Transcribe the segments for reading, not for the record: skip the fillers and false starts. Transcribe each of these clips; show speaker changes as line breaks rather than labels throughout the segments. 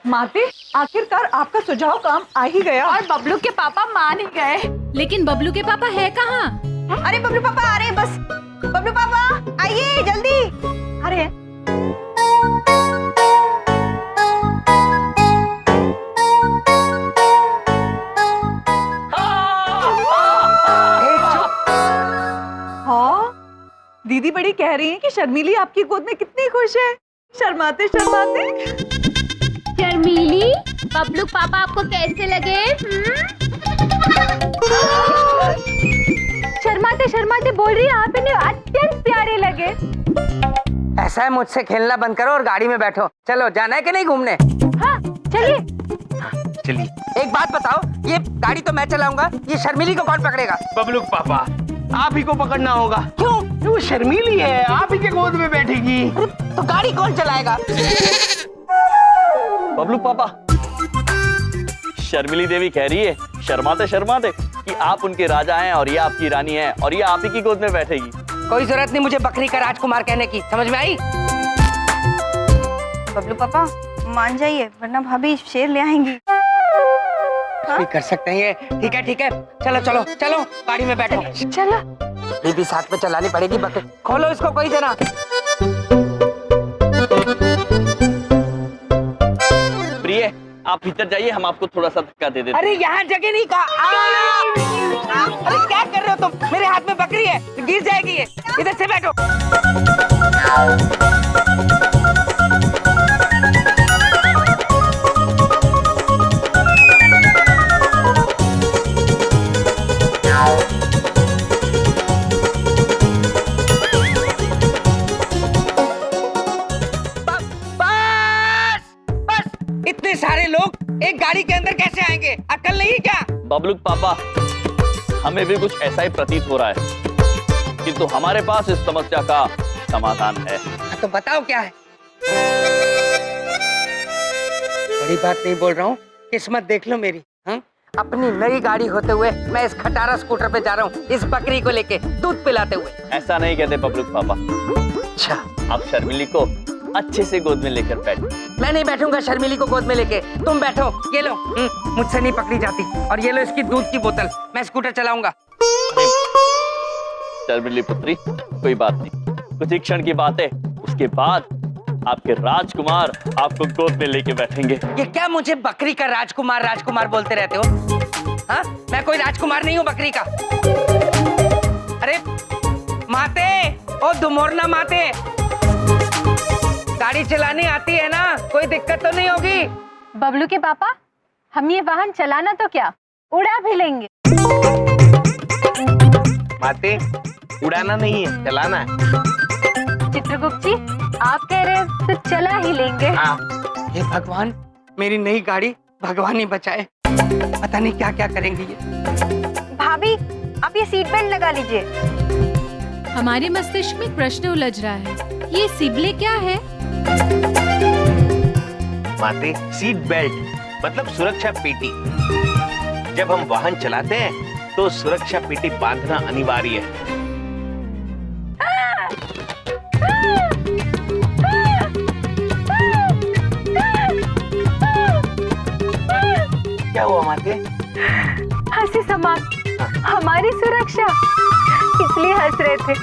माते, आखिरकार आपका सुझाव काम आ ही गया।
और बबलू के पापा मान ही गए।
लेकिन बबलू के पापा है कहाँ?
अरे बबलू पापा आ रहे हैं, बस बबलू पापा आइए जल्दी। अरे हाँ, दीदी बड़ी कह रही हैं कि शर्मीली आपकी गोद में कितनी खुश है। शर्माते शर्माते।
शर्मीली, बबलू पापा आपको कैसे लगे? शर्माते शर्माते बोल रही है आप इन्हें अत्यंत प्यारे लगे।
ऐसा है, मुझसे खेलना बंद करो और गाड़ी में बैठो। चलो, जाना है कि नहीं घूमने?
हाँ चलिए।
चलिए।
एक बात बताओ, ये गाड़ी तो मैं चलाऊंगा, ये शर्मीली को कौन पकड़ेगा?
बबलू पापा, आप ही को पकड़ना होगा।
क्यों?
वो शर्मीली है, आप ही के गोद में बैठेगी।
तो गाड़ी कौन चलाएगा?
बबलू पापा, शर्मिली देवी कह रही है शर्माते शर्माते कि आप उनके राजा हैं और ये आपकी रानी है और ये आप ही की गोद में बैठेगी।
कोई जरूरत नहीं मुझे बकरी का राजकुमार कहने की, समझ में आई?
बबलू पापा मान जाइए, वरना भाभी शेर ले आएंगी।
भी कर सकते हैं ये। ठीक है ठीक है, चलो चलो चलो, गाड़ी में बैठो।
चलो।
बीबी साथ में चलानी पड़ेगी बकरी। खोलो इसको कोई जना।
प्रिय, आप भीतर जाइए, हम आपको थोड़ा सा धक्का दे देते।
अरे यहाँ जगह नहीं कहा। अरे क्या कर रहे हो तुम? मेरे हाथ में बकरी है, गिर जाएगी ये। इधर से बैठो। इतने सारे लोग एक गाड़ी के अंदर कैसे आएंगे? अक्ल नहीं क्या?
बबलू पापा, हमें भी कुछ ऐसा ही प्रतीत हो रहा है, किंतु हमारे पास इस समस्या का समाधान है।
तो बताओ क्या है? बड़ी बात नहीं बोल रहा हूँ, किस्मत देख लो मेरी। अपनी नई गाड़ी होते हुए मैं इस खटारा स्कूटर पे जा रहा हूँ, इस बकरी को लेके दूध पिलाते हुए।
ऐसा नहीं कहते बबलू पापा।
अच्छा,
आप शर्मिली को अच्छे से गोद में लेकर बैठो।
मैं नहीं बैठूंगा शर्मिली को गोद में लेके, तुम बैठो। ये लो, मुझसे नहीं पकड़ी जाती। और ये लो इसकी दूध की बोतल, मैं स्कूटर चलाऊंगा।
शर्मिली पुत्री, कोई बात नहीं, कुछ ही क्षण की बात है, उसके बाद आपके राजकुमार आपको गोद में लेके बैठेंगे।
ये क्या मुझे बकरी का राजकुमार राजकुमार बोलते रहते हो? हाँ, मैं कोई राजकुमार नहीं हूँ बकरी का। अरे माते, ओ दुमोरना माते, गाड़ी चलानी आती है ना? कोई दिक्कत तो नहीं होगी?
बबलू के पापा, हम ये वाहन चलाना तो क्या, उड़ा भी लेंगे।
माते, उड़ाना नहीं है, चलाना है।
चित्रगुप्त जी, आप कह रहे हैं तो चला ही लेंगे।
हाँ।
हे भगवान, मेरी नई गाड़ी भगवान ही बचाए। पता नहीं क्या क्या करेंगी ये।
भाभी आप ये सीट बेल्ट लगा लीजिए।
हमारे मस्तिष्क में प्रश्न उलझ रहा है, ये सिबले क्या है?
माते, सीट बेल्ट मतलब सुरक्षा पेटी। जब हम वाहन चलाते हैं तो सुरक्षा पेटी बांधना अनिवार्य है। क्या हुआ माते?
हंसी समाप्त, हमारी सुरक्षा, इसलिए हंस रहे थे।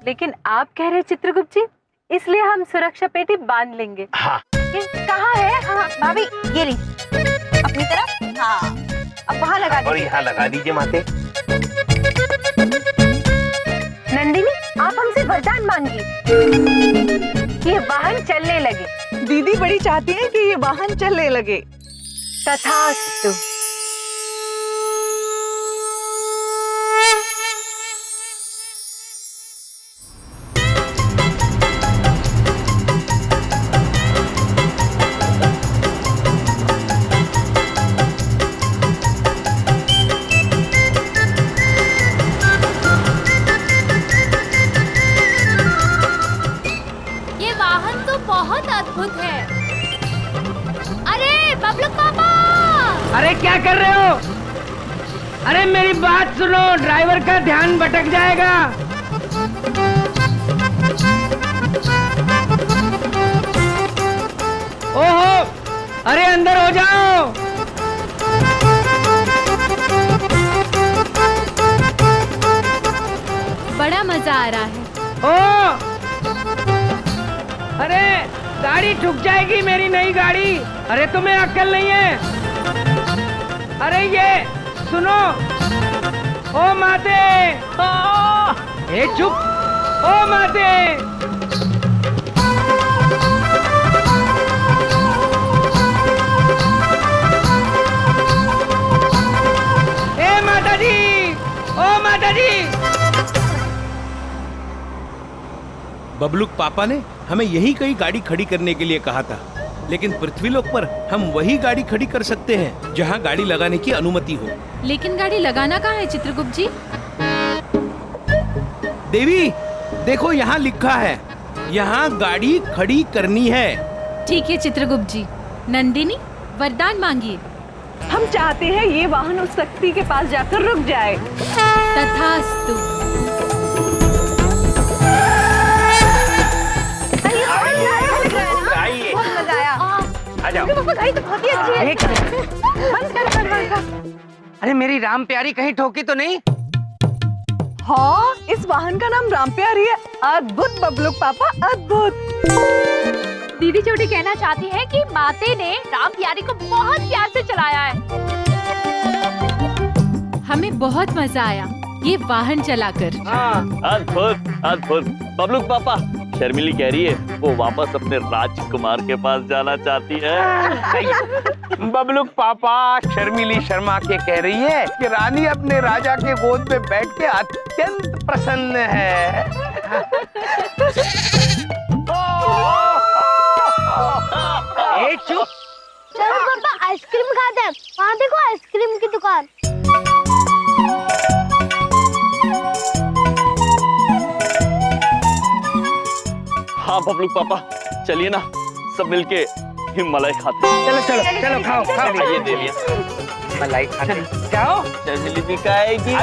लेकिन आप कह रहे चित्रगुप्त जी, इसलिए हम सुरक्षा पेटी बांध लेंगे।
हाँ।
ये कहाँ है?
हाँ भाभी ये ली, अपनी तरफ। हाँ, अब वहाँ लगा
और
दीजिए।
यहाँ लगा दीजिए माते।
नंदिनी, आप हमसे वरदान मांगिए, ये वाहन चलने लगे।
दीदी बड़ी चाहती हैं कि ये वाहन चलने लगे।
तथास्तु।
ये वाहन तो बहुत अद्भुत है। अरे बबलू पापा!
अरे क्या कर रहे हो? अरे मेरी बात सुनो, ड्राइवर का ध्यान भटक जाएगा। ओहो, अरे अंदर हो जाओ।
बड़ा मजा आ रहा है।
ओ अरे गाड़ी ठुक जाएगी, मेरी नई गाड़ी। अरे तुम्हें अक्ल नहीं है? अरे ये सुनो, ओ माते, ए चुप, ओ माते। ए माता जी, ओ माता जी।
बबलूक पापा ने हमें यही कहीं गाड़ी खड़ी करने के लिए कहा था, लेकिन पृथ्वीलोक पर हम वही गाड़ी खड़ी कर सकते हैं जहाँ गाड़ी लगाने की अनुमति हो।
लेकिन गाड़ी लगाना कहाँ है चित्रगुप्त जी?
देवी देखो, यहाँ लिखा है, यहाँ गाड़ी खड़ी करनी है।
ठीक है चित्रगुप्त जी। नंदिनी वरदान मांगिए।
हम चाहते हैं ये वाहन उस शक्ति के पास जाकर रुक जाए।
तथास्तु।
आइए,
मजा आया।
आ जाओ।
गाड़ी तो बहुत ही अच्छी है। बंद कर।
अरे मेरी राम प्यारी कहीं ठोकी तो नहीं?
हाँ, इस वाहन का नाम राम प्यारी है। अद्भुत बबलूक पापा, अद्भुत।
दीदी छोटी कहना चाहती है कि माते ने राम प्यारी को बहुत प्यार से चलाया है। हमें बहुत मजा आया ये वाहन चलाकर।
अद्भुत अद्भुत। बबलूक पापा, शर्मिली कह रही है वो वापस अपने राजकुमार के पास जाना चाहती है।
बबलूक पापा शर्मिली शर्मा के कह रही है कि रानी अपने राजा के गोद में बैठ के अत्यंत प्रसन्न है।
ए चुप।
चलो पापा आइसक्रीम खाते हैं। वहाँ देखो आइसक्रीम की दुकान।
हाँ बबलूक पापा, चलिए ना सब मिलके हिमालय खाते हैं।
चलो चलो चलो, खाओ खाओ।
ये दे लिया।
मलाई खाते जाओ।
शर्मिली भी खाएगी।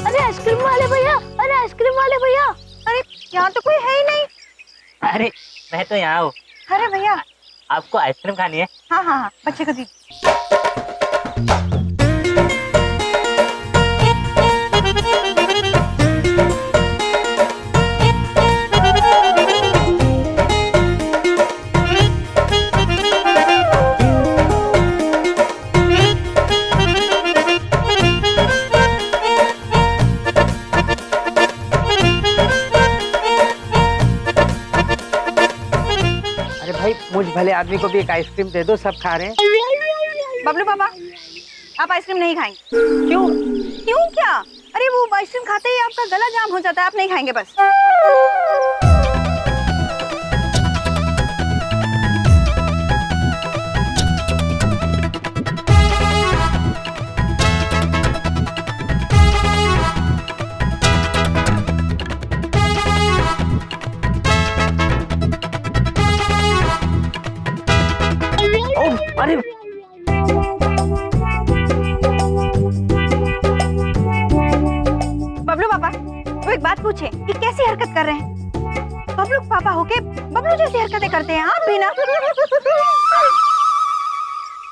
अरे आइसक्रीम वाले भैया, अरे आइसक्रीम वाले भैया।
अरे यहाँ तो कोई है ही नहीं।
अरे मैं तो यहाँ हूँ।
अरे भैया।
आपको आइसक्रीम खानी है?
हाँ हाँ हाँ, बच्चे को दीजिए।
मुझ भले आदमी को भी एक आइसक्रीम दे दो, सब खा रहे हैं।
बबलू पापा, आप आइसक्रीम नहीं खाएंगे?
क्यों?
क्यों क्या? अरे वो आइसक्रीम खाते ही आपका गला जाम हो जाता है, आप नहीं खाएंगे बस।
अरे
बबलू पापा, वो एक बात पूछे कि कैसी हरकत कर रहे हैं? बबलू पापा होके बबलू जैसी हरकतें करते हैं आप भी ना।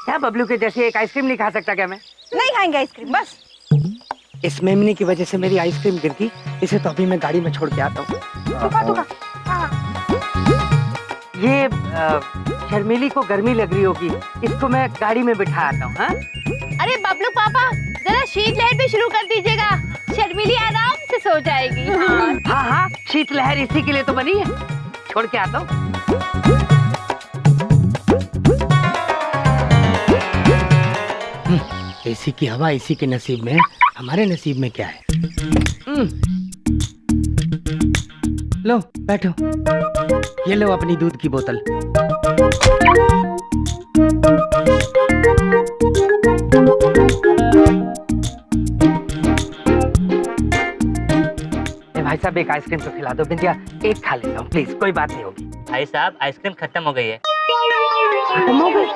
क्या बबलू के जैसे एक आइसक्रीम नहीं खा सकता क्या मैं?
नहीं खाएंगे आइसक्रीम बस।
इस मेमनी की वजह से मेरी आइसक्रीम गिर गई, इसे तो अभी मैं गाड़ी में छोड़ के आता हूँ।
तुका।
ये शर्मिली को गर्मी लग रही होगी, इसको मैं गाड़ी में बिठा आता हूँ। हाँ?
अरे बबलू पापा, जरा शीतलहर भी शुरू कर दीजिएगा, शर्मिली आराम से सो जाएगी।
हाँ हाँ, शीतलहर इसी के लिए तो बनी है। छोड़ के आता हूँ। एसी की हवा इसी के नसीब में है, हमारे नसीब में क्या है? लो बैठो, ये लो अपनी दूध की बोतल। भाई साहब एक आइसक्रीम तो खिला दो। बिंदिया एक खा लेता हूँ प्लीज, कोई बात नहीं होगी।
भाई साहब आइसक्रीम खत्म हो गई है।
खत्म हो गई?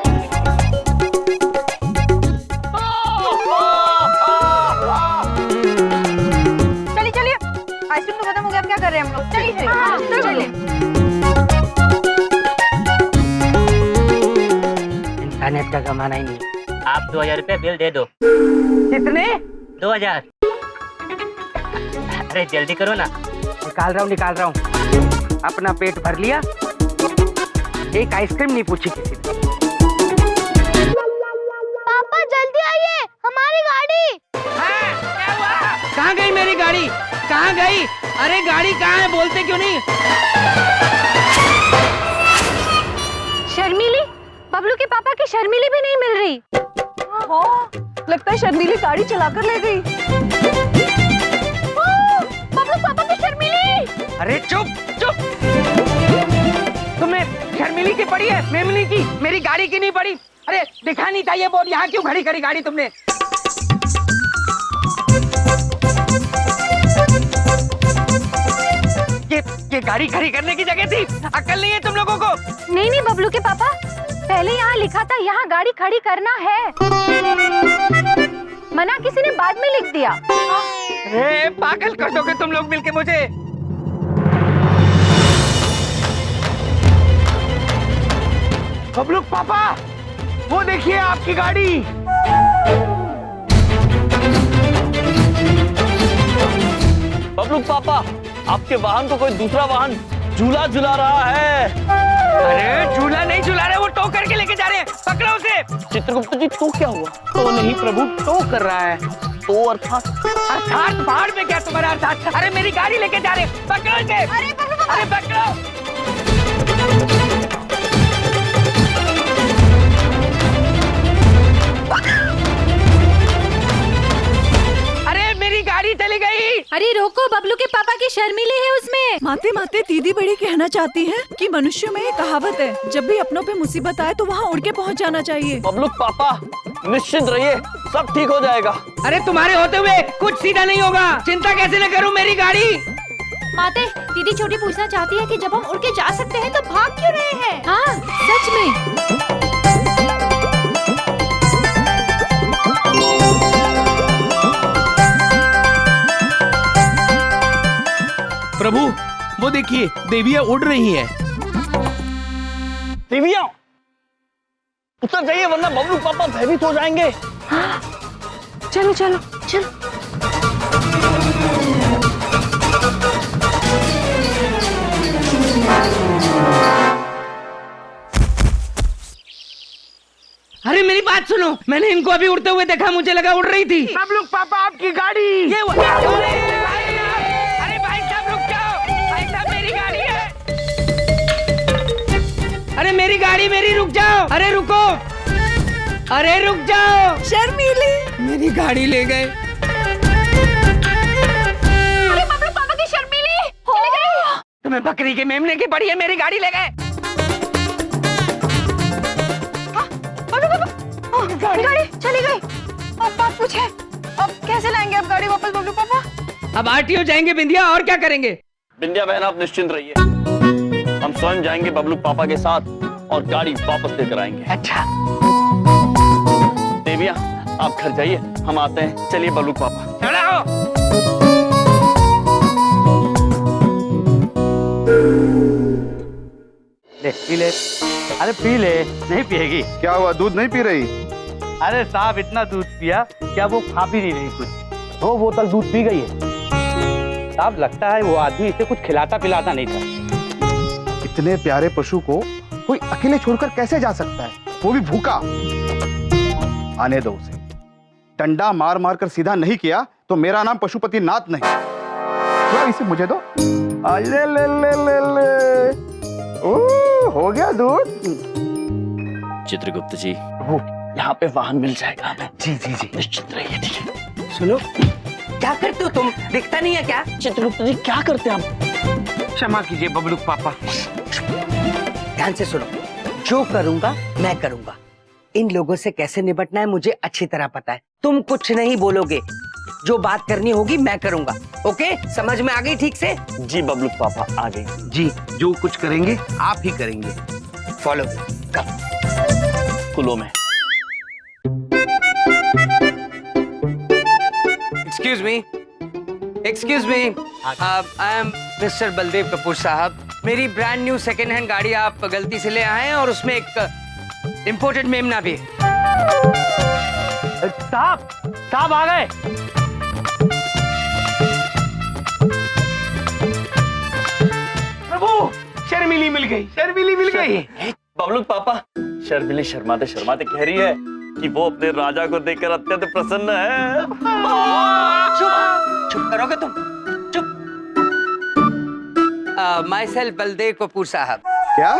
क्या कर रहे हैं हम लोग? चलिए चलिए।
इंटरनेट का जमाना ही नहीं।
आप 2000 रुपये बिल दे दो।
कितने?
2000। अरे जल्दी करो ना।
निकाल रहा हूँ। अपना पेट भर लिया, एक आइसक्रीम नहीं पूछी किसी ने।
पापा जल्दी आइए, हमारी गाड़ी।
हाँ, क्या हुआ? कहाँ गई मेरी गाड़ी? कहाँ गई? अरे गाड़ी कहाँ है? बोलते क्यों नहीं?
शर्मीली, बबलू के पापा की शर्मीली भी नहीं मिल रही।
हाँ, लगता है शर्मीली गाड़ी चलाकर ले गई।
बबलू पापा की शर्मीली।
अरे चुप। तुम्हें शर्मिली की पड़ी है, मेमनी की, मेरी गाड़ी की नहीं पड़ी। अरे दिखा नहीं था ये बोर्ड, यहाँ क्यों खड़ी करी गाड़ी तुमने? ये गाड़ी खड़ी करने की जगह थी। अक्ल नहीं है तुम लोगों को?
नहीं बबलू के पापा, पहले यहाँ लिखा था यहाँ गाड़ी खड़ी करना है। मना किसी ने बाद में लिख दिया।
अरे पागल कर दोगे तुम लोग मिलके मुझे। बबलू पापा, वो देखिए आपकी गाड़ी।
बबलू पापा, आपके वाहन को कोई दूसरा वाहन झूला झुला रहा है।
अरे झूला नहीं झूला रहे, वो टो करके लेके जा रहे हैं। पकड़ो उसे।
चित्रगुप्त जी, तो क्या हुआ?
तो नहीं प्रभु, टो कर रहा है।
तो अर्थात
पहाड़ में क्या तुम्हारा अर्थात? अरे मेरी गाड़ी लेके जा रहे हैं, पकड़ो इसे। अरे पकड़ो। अरे मेरी गाड़ी चली गई।
अरे रोको, बबलू के पापा की शर्मीली है उसमें।
माते दीदी बड़ी कहना चाहती हैं कि मनुष्य में एक कहावत है, जब भी अपनों पे मुसीबत आए तो वहाँ उड़ के पहुँच जाना चाहिए।
बबलू पापा, निश्चिंत रहिए, सब ठीक हो जाएगा।
अरे तुम्हारे होते हुए कुछ सीधा नहीं होगा। चिंता कैसे न करूं मेरी गाड़ी।
माते, दीदी छोटी पूछना चाहती है कि जब हम उड़ के जा सकते हैं तो भाग क्यों रहे हैं?
हाँ सच में।
प्रभु, वो देखिए, देवियां उड़ रही हैं।
देवियां, उतर जाइए वरना बबलू पापा भयभीत हो जाएंगे।
चलो चलो चलो।
अरे मेरी बात सुनो, मैंने इनको अभी उड़ते हुए देखा, मुझे लगा उड़ रही थी। बबलू पापा आपकी गाड़ी। ये अरे भाई साहब रुक जाओ, भाई साहब मेरी गाड़ी है। अरे मेरी गाड़ी, मेरी रुक जाओ। अरे रुको, अरे रुक जाओ।
शर्मीली,
मेरी गाड़ी ले गए।
अरे बबलू पापा की शर्मीली चली गई।
तुम्हें बकरी के मेमने की पड़ी है, मेरी गाड़ी ले गए।
गाड़ी चली गई। अब बात पूछे, अब कैसे लाएंगे अब गाड़ी वापस बबलू पापा?
अब आरटीओ जाएंगे बिंदिया, और क्या करेंगे?
बिंदिया बहन, आप निश्चिंत रहिए, हम स्वयं जाएंगे बबलू पापा के साथ और गाड़ी वापस लेकर आएंगे।
अच्छा
देविया, आप घर जाइए, हम आते हैं। चलिए बबलू पापा।
चला हो।
ले पी ले। अरे पी ले। नहीं पिएगी?
क्या हुआ, दूध नहीं पी रही?
अरे साहब, इतना दूध पिया क्या वो खा भी नहीं रही कुछ। 2 बोतल दूध पी गई है साहब। लगता है वो आदमी इसे कुछ खिलाता पिलाता नहीं था।
इतने प्यारे पशु को कोई अकेले छोड़कर कैसे जा सकता है, वो भी भूखा? आने दो उसे। डंडा मार मार कर सीधा नहीं किया तो मेरा नाम पशुपति नाथ नहीं। थोड़ा इसे मुझे दो। ले ले ले ले ले। ओ, हो गया दूध।
चित्रगुप्त जी, यहाँ पे वाहन मिल जाएगा हमें।
जी जी जी,
निश्चिंत रहिए। ठीक है।
सुनो, क्या करते हो तुम? दिखता नहीं है क्या?
चित्रगुप्त जी, क्या करते हैं आप?
क्षमा कीजिए बबलू पापा।
ध्यान से सुनो, जो करूंगा मैं करूंगा। इन लोगों से कैसे निपटना है मुझे अच्छी तरह पता है। तुम कुछ नहीं बोलोगे, जो बात करनी होगी मैं करूंगा। ओके, समझ में आ गई ठीक से?
जी बबलू पापा, आ गई।
जी, जो कुछ करेंगे आप ही करेंगे।
फॉलो कर।
कुलों में।
Excuse me,
excuse me, I am mister Baldev Kapoor साहब। मेरी ब्रांड न्यू सेकेंड हैंड गाड़ी आप गलती से ले आए हैं और उसमें एक इम्पोर्टेड मेमना भी है।
साहब आ गए।
प्रभु, शर्मिली मिल गई, शर्मिली मिल गई।
बबलू पापा, शर्मिली शर्माते शर्माते कह रही है कि वो अपने राजा को देखकर अत्यंत प्रसन्न है।
चुप करोगे तुम? चुप। माई सेल्फ बलदेव कपूर साहब।
क्या?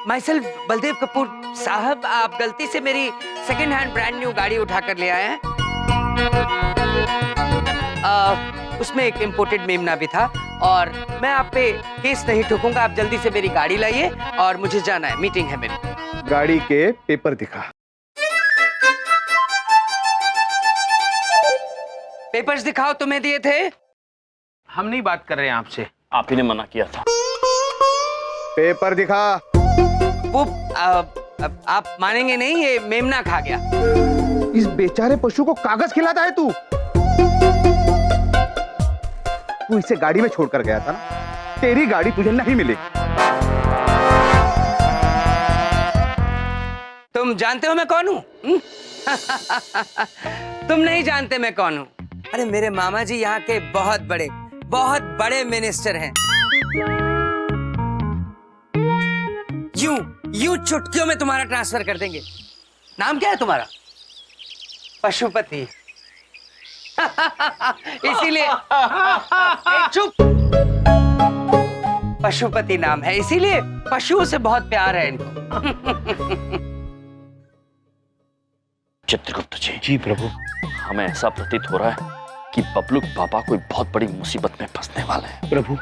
माई सेल्फ बलदेव कपूर साहब, आप गलती से मेरी सेकेंड हैंड ब्रांड न्यू गाड़ी उठाकर ले आए हैं। उसमें एक इम्पोर्टेड मेमना भी था और मैं आप पे केस नहीं ठोकूंगा। आप जल्दी से मेरी गाड़ी लाइए और मुझे जाना है, मीटिंग है मेरी।
गाड़ी के पेपर दिखा।
पेपर्स दिखाओ, तुम्हें दिए थे।
हम नहीं बात कर रहे हैं आपसे,
आप ही ने मना किया था।
पेपर दिखा।
वो आप मानेंगे नहीं, ये मेमना खा गया।
इस बेचारे पशु को कागज खिलाता है तू? तू इसे गाड़ी में छोड़कर गया था ना, तेरी गाड़ी तुझे नहीं मिली।
तुम जानते हो मैं कौन हूँ? तुम नहीं जानते मैं कौन हूँ? अरे मेरे मामा जी यहाँ के बहुत बड़े मिनिस्टर हैं। यूं चुटकियों में तुम्हारा ट्रांसफर कर देंगे। नाम क्या है तुम्हारा? पशुपति। इसीलिए चुप। पशुपति नाम है, इसीलिए पशुओं से बहुत प्यार है इनको।
चित्रगुप्त जी।
जी प्रभु।
हमें ऐसा प्रतीत हो रहा है कि बबलू पापा कोई बहुत बड़ी मुसीबत में फंसने वाले हैं।
प्रभु,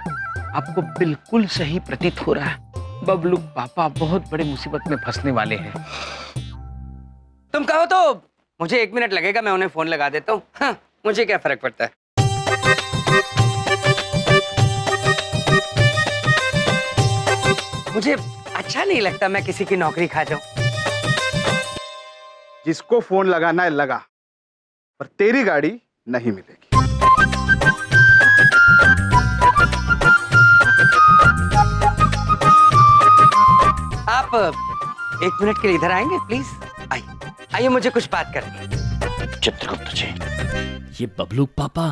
आपको बिल्कुल सही प्रतीत हो रहा है। बबलू पापा बहुत बड़ी मुसीबत में फंसने वाले हैं।
तुम कहो तो मुझे 1 मिनट लगेगा, मैं उन्हें फोन लगा देता हूँ। हाँ, मुझे क्या फर्क पड़ता है। मुझे अच्छा नहीं लगता मैं किसी की नौकरी खा जाऊं।
जिसको फोन लगाना है लगा, पर तेरी गाड़ी नहीं मिलेगी।
आप 1 मिनट के लिए इधर आएंगे प्लीज? आइए, मुझे कुछ बात करनी है।
चित्रगुप्त जी,
ये बबलू पापा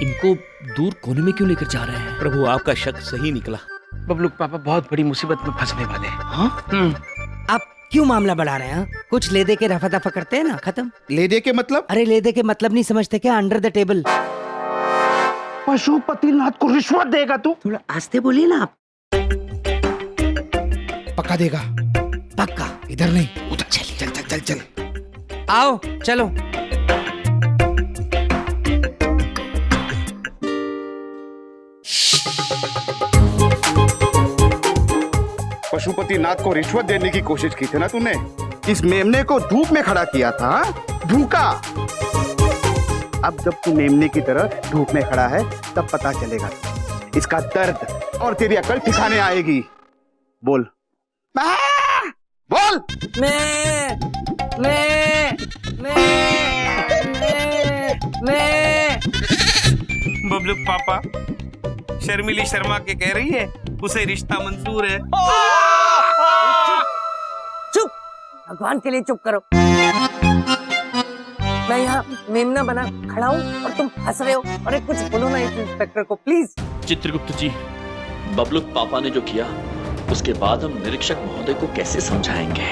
इनको दूर कोने में क्यों लेकर जा रहे हैं?
प्रभु, आपका शक सही निकला।
बबलू पापा बहुत बड़ी मुसीबत में फंसने वाले हैं।
हाँ? आप क्यों मामला बढ़ा रहे हैं? कुछ ले दे के रफा दफा करते हैं ना, खत्म।
ले दे के मतलब?
अरे ले दे के मतलब नहीं समझते क्या? Under the table.
पशुपतिनाथ को रिश्वत देगा तू?
थोड़ा आस्ते बोलिए ना आप।
पक्का देगा?
पक्का।
इधर नहीं, उधर। चल चल चल चल चल।
आओ चलो।
पशुपतिनाथ को रिश्वत देने की कोशिश की थी ना तूने? इस मेमने को धूप में खड़ा किया था, भूखा। अब जब तू मेमने की तरह धूप में खड़ा है, तब पता चलेगा इसका दर्द और तेरी अकल ठिकाने आएगी। बोल बोल।
मैं
बबलू पापा, शर्मिली शर्मा के कह रही है उसे रिश्ता मंजूर है।
चुप, भगवान के लिए चुप करो। मैं यहाँ मेमना बना खड़ा हूँ और तुम हंस रहे हो। अरे कुछ बोलो ना इस इंस्पेक्टर को प्लीज।
चित्रगुप्त जी, बबलू पापा ने जो किया उसके बाद हम निरीक्षक महोदय को कैसे समझाएंगे?